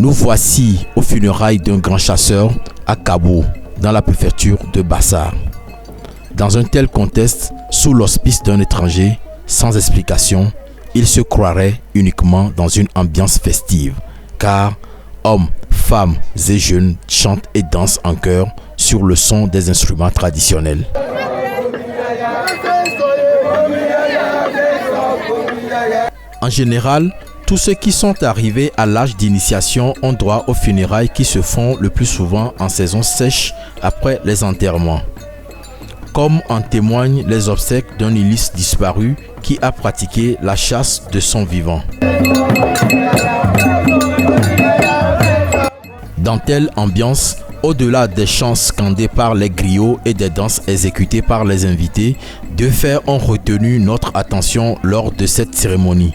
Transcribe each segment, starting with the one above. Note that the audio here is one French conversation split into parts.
Nous voici aux funérailles d'un grand chasseur à Kabo, dans la préfecture de Bassar. Dans un tel contexte, sous l'auspice d'un étranger, sans explication, il se croirait uniquement dans une ambiance festive, car hommes, femmes et jeunes chantent et dansent en chœur sur le son des instruments traditionnels. En général, tous ceux qui sont arrivés à l'âge d'initiation ont droit aux funérailles qui se font le plus souvent en saison sèche après les enterrements. Comme en témoignent les obsèques d'un illustre disparu qui a pratiqué la chasse de son vivant. Dans telle ambiance, au-delà des chants scandés par les griots et des danses exécutées par les invités, deux faits ont retenu notre attention lors de cette cérémonie.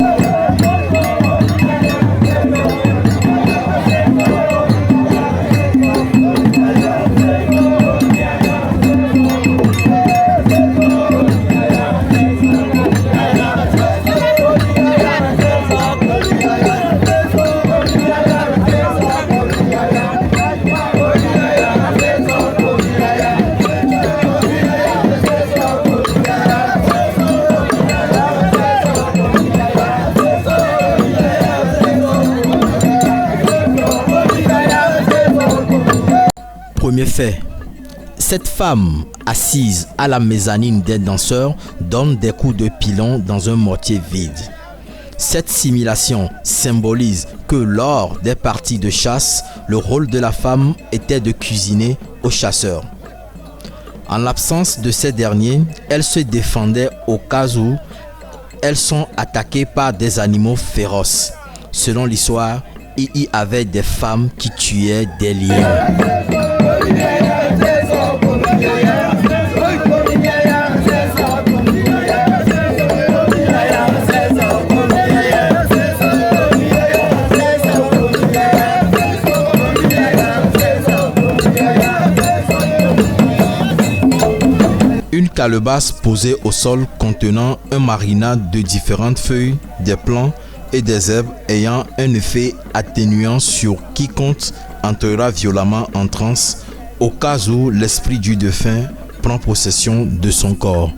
Premier fait, cette femme assise à la mezzanine des danseurs donne des coups de pilon dans un mortier vide. Cette simulation symbolise que lors des parties de chasse, le rôle de la femme était de cuisiner aux chasseurs. En l'absence de ces derniers, elle se défendait au cas où elles sont attaquées par des animaux féroces. Selon l'histoire, il y avait des femmes qui tuaient des lions. Une calebasse posée au sol contenant un marinade de différentes feuilles, des plants et des herbes ayant un effet atténuant sur quiconque entrera violemment en transe au cas où l'esprit du défunt prend possession de son corps.